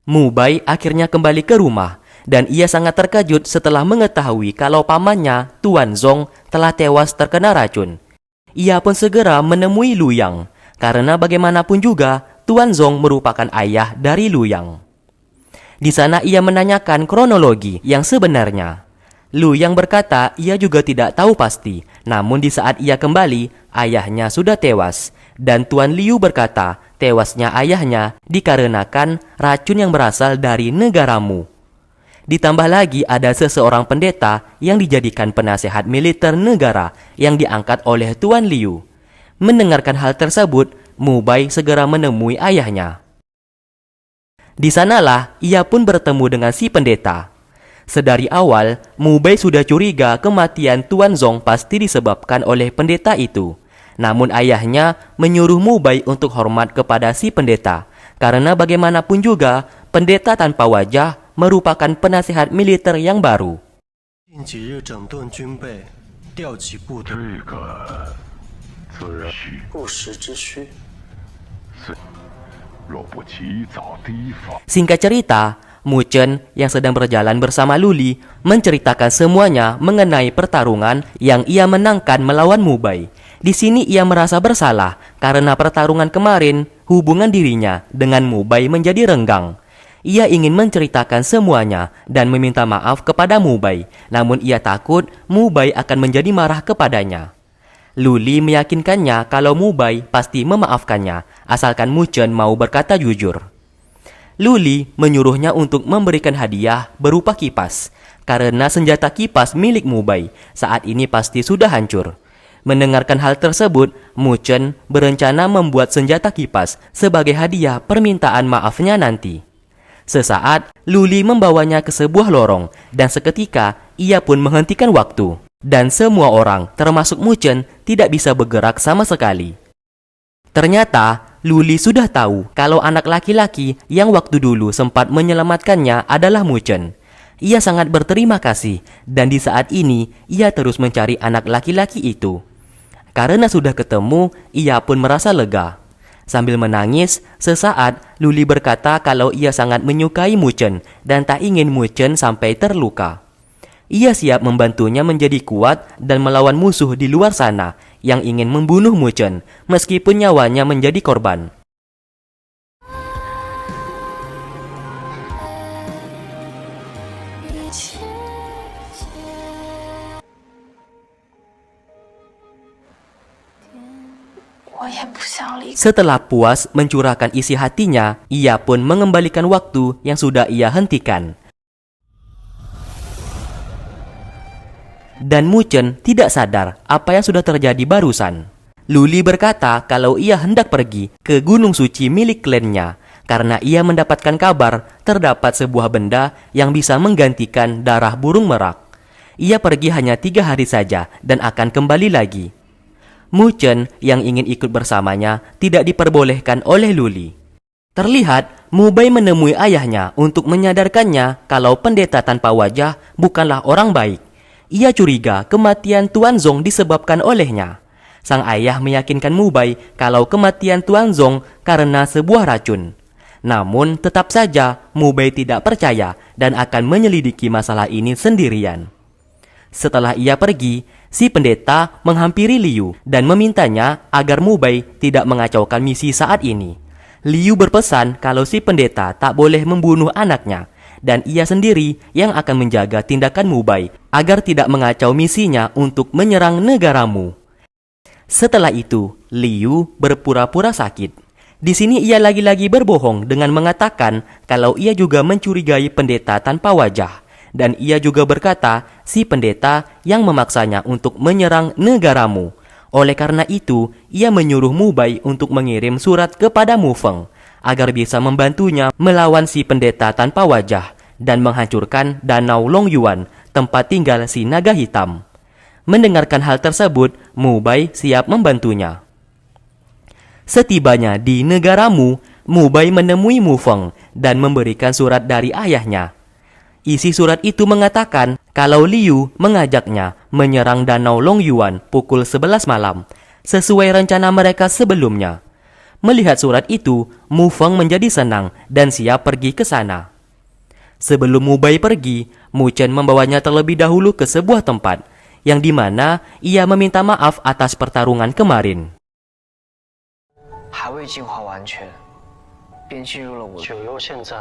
Mu Bai akhirnya kembali ke rumah dan ia sangat terkejut setelah mengetahui kalau pamannya, Tuan Zong, telah tewas terkena racun. Ia pun segera menemui Lu Yang, karena bagaimanapun juga Tuan Zong merupakan ayah dari Lu Yang. Di sana ia menanyakan kronologi yang sebenarnya. Lu Yang berkata ia juga tidak tahu pasti, namun di saat ia kembali, ayahnya sudah tewas. Dan Tuan Liu berkata tewasnya ayahnya dikarenakan racun yang berasal dari negaramu. Ditambah lagi ada seseorang pendeta yang dijadikan penasehat militer negara yang diangkat oleh Tuan Liu. Mendengarkan hal tersebut, Mu Bai segera menemui ayahnya. Di sanalah ia pun bertemu dengan si pendeta. Sedari awal, Mu Bai sudah curiga kematian Tuan Zong pasti disebabkan oleh pendeta itu. Namun ayahnya menyuruh Mu Bai untuk hormat kepada si pendeta, karena bagaimanapun juga pendeta tanpa wajah merupakan penasihat militer yang baru. 近几日整顿军备，调集部队，这个自然不时之需。若不及早提防， Singkat cerita, Mu Chen yang sedang berjalan bersama Luli menceritakan semuanya mengenai pertarungan yang ia menangkan melawan Mu Bai. Di sini ia merasa bersalah karena pertarungan kemarin hubungan dirinya dengan Mu Bai menjadi renggang. Ia ingin menceritakan semuanya dan meminta maaf kepada Mu Bai, namun ia takut Mu Bai akan menjadi marah kepadanya. Luli meyakinkannya kalau Mu Bai pasti memaafkannya, asalkan Mu Chen mau berkata jujur. Luli menyuruhnya untuk memberikan hadiah berupa kipas, karena senjata kipas milik Mu Bai saat ini pasti sudah hancur. Mendengarkan hal tersebut, Mu Chen berencana membuat senjata kipas sebagai hadiah permintaan maafnya nanti. Sesaat, Luli membawanya ke sebuah lorong dan seketika ia pun menghentikan waktu. Dan semua orang, termasuk Mu Chen, tidak bisa bergerak sama sekali. Ternyata, Luli sudah tahu kalau anak laki-laki yang waktu dulu sempat menyelamatkannya adalah Mu Chen. Ia sangat berterima kasih dan di saat ini ia terus mencari anak laki-laki itu. Karena sudah ketemu, ia pun merasa lega. Sambil menangis, sesaat Luli berkata kalau ia sangat menyukai Mu Chen dan tak ingin Mu Chen sampai terluka. Ia siap membantunya menjadi kuat dan melawan musuh di luar sana yang ingin membunuh Mu Chen, meskipun nyawanya menjadi korban. Setelah puas mencurahkan isi hatinya, ia pun mengembalikan waktu yang sudah ia hentikan. Dan Mu Chen tidak sadar apa yang sudah terjadi barusan. Luli berkata kalau ia hendak pergi ke gunung suci milik klannya karena ia mendapatkan kabar terdapat sebuah benda yang bisa menggantikan darah burung merak. Ia pergi hanya 3 hari saja dan akan kembali lagi. Mu Chen yang ingin ikut bersamanya tidak diperbolehkan oleh Luli. Terlihat Mu Bai menemui ayahnya untuk menyadarkannya kalau pendeta tanpa wajah bukanlah orang baik. Ia curiga kematian Tuan Zong disebabkan olehnya. Sang ayah meyakinkan Mu Bai kalau kematian Tuan Zong karena sebuah racun. Namun tetap saja Mu Bai tidak percaya dan akan menyelidiki masalah ini sendirian. Setelah ia pergi, si pendeta menghampiri Liu dan memintanya agar Mu Bai tidak mengacaukan misi saat ini. Liu berpesan kalau si pendeta tak boleh membunuh anaknya dan ia sendiri yang akan menjaga tindakan Mu Bai agar tidak mengacau misinya untuk menyerang negaramu. Setelah itu, Liu berpura-pura sakit. Di sini ia lagi-lagi berbohong dengan mengatakan kalau ia juga mencurigai pendeta tanpa wajah. Dan ia juga berkata si pendeta yang memaksanya untuk menyerang negaramu. Oleh karena itu, ia menyuruh Mu Bai untuk mengirim surat kepada Mu Feng agar bisa membantunya melawan si pendeta tanpa wajah dan menghancurkan Danau Long Yuan, tempat tinggal si naga hitam. Mendengarkan hal tersebut, Mu Bai siap membantunya. Setibanya di negaramu, Mu Bai menemui Mu Feng dan memberikan surat dari ayahnya. Isi surat itu mengatakan kalau Liu mengajaknya menyerang Danau Long Yuan pukul 11 malam, sesuai rencana mereka sebelumnya. Melihat surat itu, Mu Feng menjadi senang dan siap pergi ke sana. Sebelum Mu Bai pergi, Mu Chen membawanya terlebih dahulu ke sebuah tempat, yang dimana ia meminta maaf atas pertarungan kemarin. 还未进化完全，便进入了我。九幽现在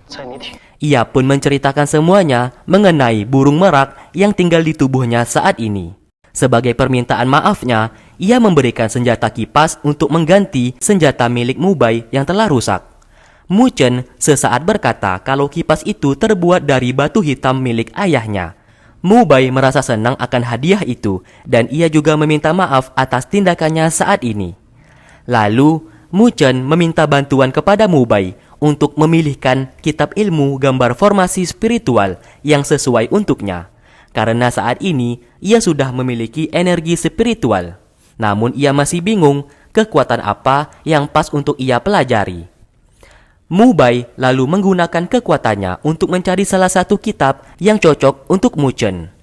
在你体。 Ia pun menceritakan semuanya mengenai burung merak yang tinggal di tubuhnya saat ini. Sebagai permintaan maafnya, ia memberikan senjata kipas untuk mengganti senjata milik Mu Bai yang telah rusak. Mu Chen sesaat berkata kalau kipas itu terbuat dari batu hitam milik ayahnya. Mu Bai merasa senang akan hadiah itu dan ia juga meminta maaf atas tindakannya saat ini. Lalu, Mu Chen meminta bantuan kepada Mu Bai untuk memilihkan kitab ilmu gambar formasi spiritual yang sesuai untuknya. Karena saat ini, ia sudah memiliki energi spiritual. Namun ia masih bingung kekuatan apa yang pas untuk ia pelajari. Mu Bai lalu menggunakan kekuatannya untuk mencari salah satu kitab yang cocok untuk Mu Chen.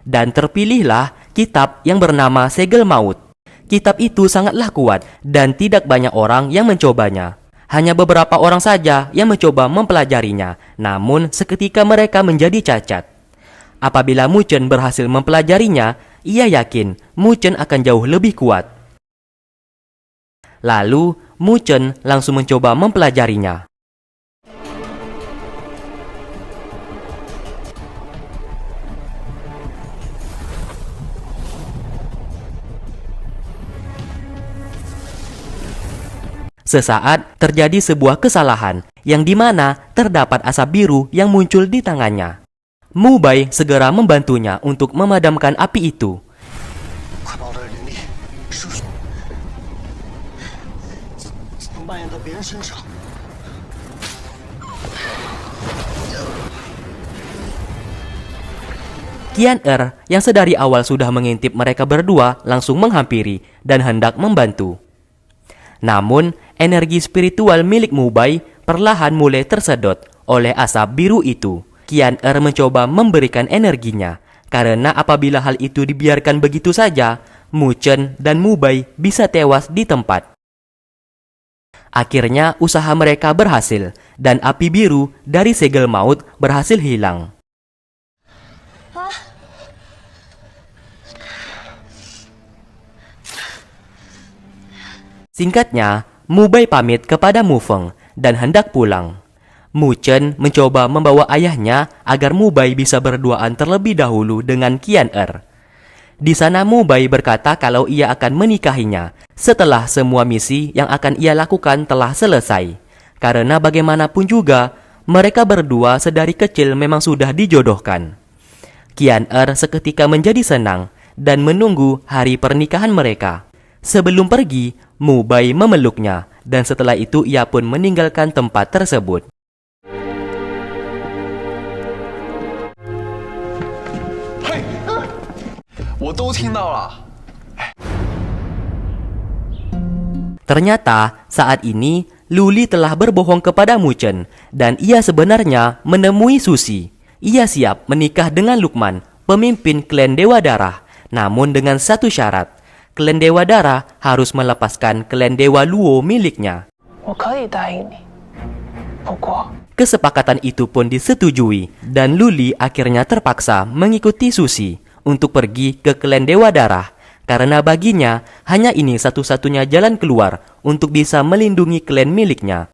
Dan terpilihlah kitab yang bernama Segel Maut. Kitab itu sangatlah kuat dan tidak banyak orang yang mencobanya. Hanya beberapa orang saja yang mencoba mempelajarinya, namun seketika mereka menjadi cacat. Apabila Mu Chen berhasil mempelajarinya, ia yakin Mu Chen akan jauh lebih kuat. Lalu, Mu Chen langsung mencoba mempelajarinya. Sesaat terjadi sebuah kesalahan yang dimana terdapat asap biru yang muncul di tangannya. Mu Bai segera membantunya untuk memadamkan api itu. 快把我的灵力收缩，蔓延到别人身上。 Qian Er yang sedari awal sudah mengintip mereka berdua langsung menghampiri dan hendak membantu. Namun, energi spiritual milik Mu Bai perlahan mulai tersedot oleh asap biru itu. Qian Er mencoba memberikan energinya, karena apabila hal itu dibiarkan begitu saja, Mu Chen dan Mu Bai bisa tewas di tempat. Akhirnya, usaha mereka berhasil, dan api biru dari segel maut berhasil hilang. Singkatnya, Mu Bai pamit kepada Mu Feng dan hendak pulang. Mu Chen mencoba membawa ayahnya agar Mu Bai bisa berduaan terlebih dahulu dengan Qian Er. Di sana Mu Bai berkata kalau ia akan menikahinya setelah semua misi yang akan ia lakukan telah selesai. Karena bagaimanapun juga, mereka berdua sedari kecil memang sudah dijodohkan. Qian Er seketika menjadi senang dan menunggu hari pernikahan mereka. Sebelum pergi, Mu Bai memeluknya, dan setelah itu ia pun meninggalkan tempat tersebut. Ternyata saat ini Luli telah berbohong kepada Mu Chen, dan ia sebenarnya menemui Susi. Ia siap menikah dengan Lukman, pemimpin klan Dewa Darah, namun dengan satu syarat. Klan Dewa Darah harus melepaskan klan Dewa Luo miliknya. Kesepakatan itu pun disetujui, dan Luli akhirnya terpaksa mengikuti Susi untuk pergi ke klan Dewa Darah, karena baginya hanya ini satu-satunya jalan keluar untuk bisa melindungi klan miliknya.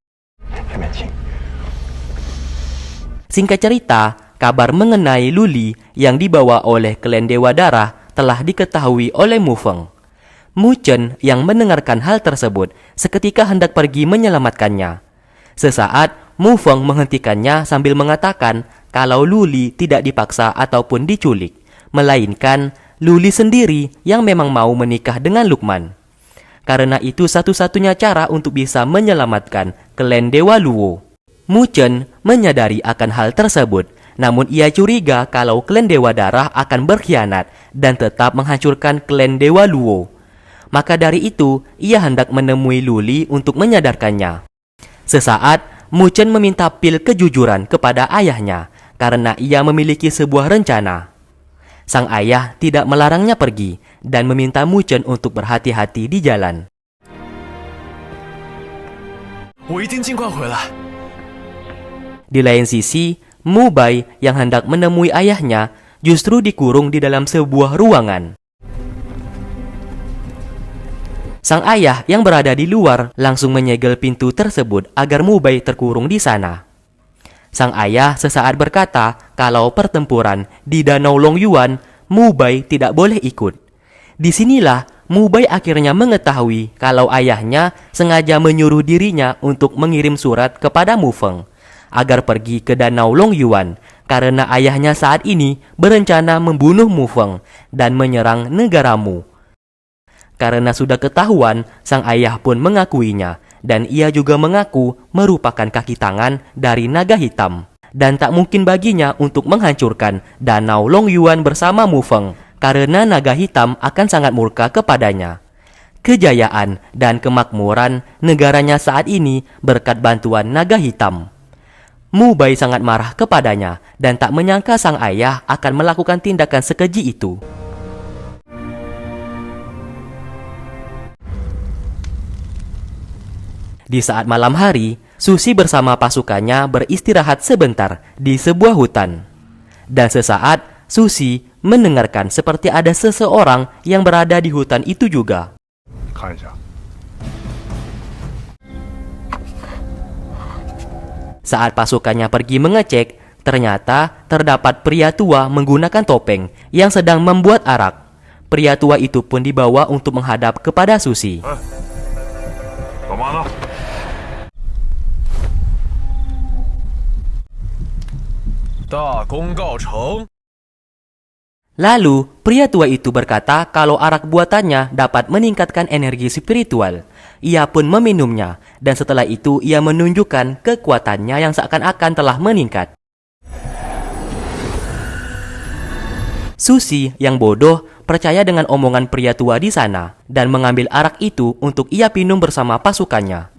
Singkat cerita, kabar mengenai Luli yang dibawa oleh klan Dewa Darah telah diketahui oleh Mu Feng. Mu Chen yang mendengarkan hal tersebut seketika hendak pergi menyelamatkannya. Sesaat, Mu Feng menghentikannya sambil mengatakan kalau Luli tidak dipaksa ataupun diculik, melainkan Luli sendiri yang memang mau menikah dengan Lukman. Karena itu satu-satunya cara untuk bisa menyelamatkan klan Dewa Luo. Mu Chen menyadari akan hal tersebut, namun ia curiga kalau klan Dewa Darah akan berkhianat dan tetap menghancurkan klan Dewa Luo. Maka dari itu, ia hendak menemui Luli untuk menyadarkannya. Sesaat, Mu Chen meminta pil kejujuran kepada ayahnya karena ia memiliki sebuah rencana. Sang ayah tidak melarangnya pergi dan meminta Mu Chen untuk berhati-hati di jalan. Di lain sisi, Mu Bai yang hendak menemui ayahnya justru dikurung di dalam sebuah ruangan. Sang ayah yang berada di luar langsung menyegel pintu tersebut agar Mu Bai terkurung di sana. Sang ayah sesaat berkata kalau pertempuran di Danau Longyuan, Mu Bai tidak boleh ikut. Disinilah Mu Bai akhirnya mengetahui kalau ayahnya sengaja menyuruh dirinya untuk mengirim surat kepada Mu Feng agar pergi ke Danau Longyuan karena ayahnya saat ini berencana membunuh Mu Feng dan menyerang negara Mu. Karena sudah ketahuan, sang ayah pun mengakuinya dan ia juga mengaku merupakan kaki tangan dari naga hitam. Dan tak mungkin baginya untuk menghancurkan Danau Longyuan bersama Mu Feng karena naga hitam akan sangat murka kepadanya. Kejayaan dan kemakmuran negaranya saat ini berkat bantuan naga hitam. Mu Bai sangat marah kepadanya dan tak menyangka sang ayah akan melakukan tindakan sekeji itu. Di saat malam hari, Susi bersama pasukannya beristirahat sebentar di sebuah hutan. Dan sesaat, Susi mendengarkan seperti ada seseorang yang berada di hutan itu juga. 看一下。 Saat pasukannya pergi mengecek, ternyata terdapat pria tua menggunakan topeng yang sedang membuat arak. Pria tua itu pun dibawa untuk menghadap kepada Susi. 干嘛呢？ 大功告成。 Lalu, pria tua itu berkata kalau arak buatannya dapat meningkatkan energi spiritual. Ia pun meminumnya, dan setelah itu ia menunjukkan kekuatannya yang seakan-akan telah meningkat. Susi yang bodoh percaya dengan omongan pria tua di sana dan mengambil arak itu untuk ia minum bersama pasukannya.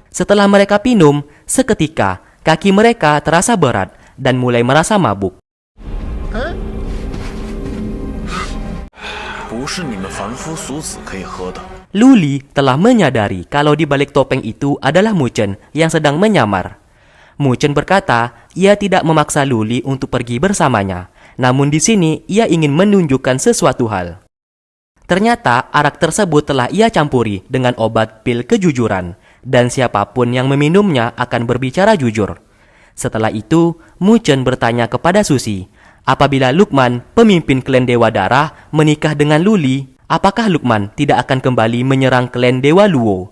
Setelah mereka minum, seketika kaki mereka terasa berat dan mulai merasa mabuk. 不是你们凡夫俗子可以喝的。 Luli telah menyadari kalau di balik topeng itu adalah Mu Chen yang sedang menyamar. Mu Chen berkata ia tidak memaksa Luli untuk pergi bersamanya, namun di sini ia ingin menunjukkan sesuatu hal. Ternyata arak tersebut telah ia campuri dengan obat pil kejujuran, dan siapapun yang meminumnya akan berbicara jujur. Setelah itu, Mu Chen bertanya kepada Susi, apabila Lukman, pemimpin klan Dewa Darah, menikah dengan Luli, apakah Lukman tidak akan kembali menyerang klan Dewa Luo?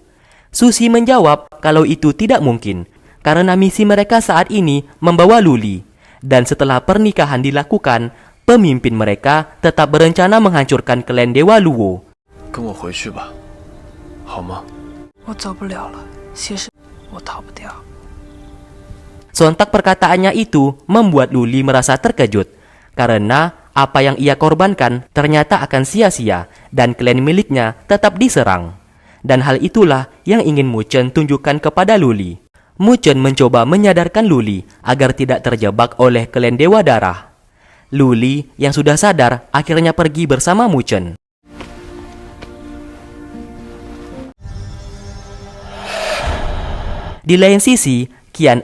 Susi menjawab kalau itu tidak mungkin, karena misi mereka saat ini membawa Luli. Dan setelah pernikahan dilakukan, pemimpin mereka tetap berencana menghancurkan klan Dewa Luo. 跟我回去吧，好吗？ 我走不了了，其实我逃不掉。 Sontak perkataannya itu membuat Luli merasa terkejut, karena apa yang ia korbankan ternyata akan sia-sia dan klan miliknya tetap diserang. Dan hal itulah yang ingin Mu Chen tunjukkan kepada Luli. Mu Chen mencoba menyadarkan Luli agar tidak terjebak oleh klan Dewa Darah. Luli yang sudah sadar akhirnya pergi bersama Mu Chen. Di lain sisi, Qian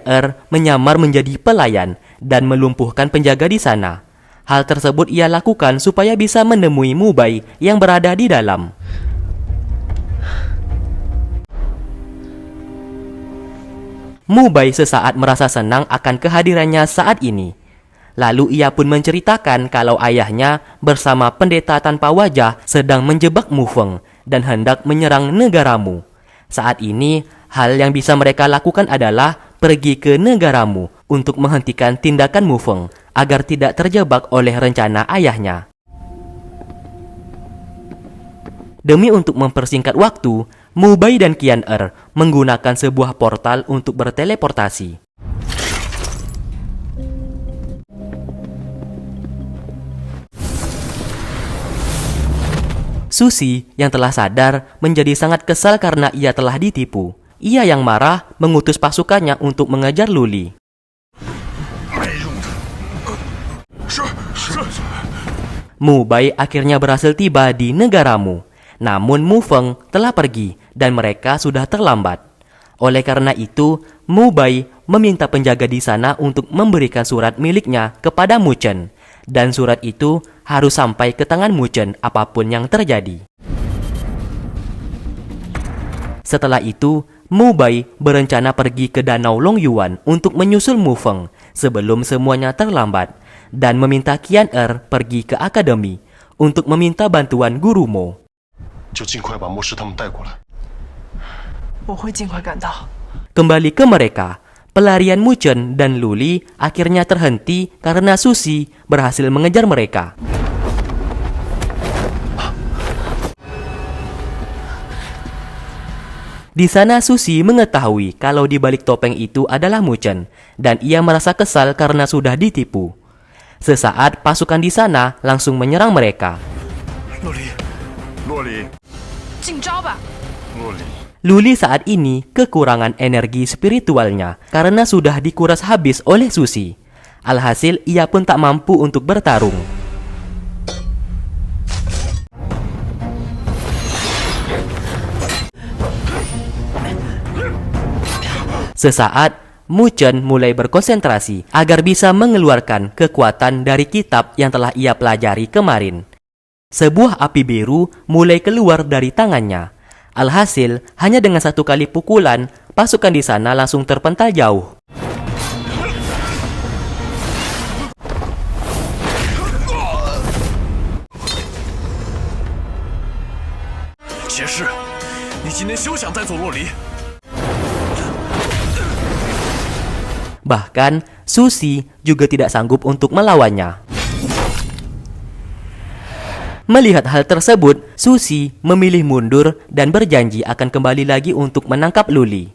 menyamar menjadi pelayan dan melumpuhkan penjaga di sana. Hal tersebut ia lakukan supaya bisa menemui Mu Bai yang berada di dalam. Mu Bai sesaat merasa senang akan kehadirannya saat ini. Lalu ia pun menceritakan kalau ayahnya bersama pendeta tanpa wajah sedang menjebak Mu Feng dan hendak menyerang negaramu. Saat ini, hal yang bisa mereka lakukan adalah pergi ke negaramu untuk menghentikan tindakan Mu Feng agar tidak terjebak oleh rencana ayahnya. Demi untuk mempersingkat waktu, Mu Bai dan Qian menggunakan sebuah portal untuk berteleportasi. Susi yang telah sadar menjadi sangat kesal karena ia telah ditipu. Ia yang marah mengutus pasukannya untuk mengejar Luli. Mu Bai akhirnya berhasil tiba di negara Mu. Namun Mu Feng telah pergi dan mereka sudah terlambat. Oleh karena itu, Mu Bai meminta penjaga di sana untuk memberikan surat miliknya kepada Mu Chen. Dan surat itu harus sampai ke tangan Mu Chen apapun yang terjadi. Setelah itu, Mu Bai berencana pergi ke Danau Longyuan untuk menyusul Mu Feng sebelum semuanya terlambat dan meminta Qian Er pergi ke akademi untuk meminta bantuan Guru Mo. 就尽快把牧师他们带过来。我会尽快赶到。 Kembali ke mereka, pelarian Mu Chen dan Luli akhirnya terhenti karena Susi berhasil mengejar mereka. Di sana Susi mengetahui kalau di balik topeng itu adalah Mu Chen dan ia merasa kesal karena sudah ditipu. Sesaat pasukan di sana langsung menyerang mereka. 洛里， 进招吧！ 洛里， Luli saat ini kekurangan energi spiritualnya karena sudah dikuras habis oleh Susi. Alhasil ia pun tak mampu untuk bertarung. Sesaat, Mu Chen mulai berkonsentrasi agar bisa mengeluarkan kekuatan dari kitab yang telah ia pelajari kemarin. Sebuah api biru mulai keluar dari tangannya. Alhasil, hanya dengan satu kali pukulan, pasukan di sana langsung terpental jauh. 骑士，你今天休想带走洛离。 Bahkan, Susi juga tidak sanggup untuk melawannya. Melihat hal tersebut, Susi memilih mundur dan berjanji akan kembali lagi untuk menangkap Luli.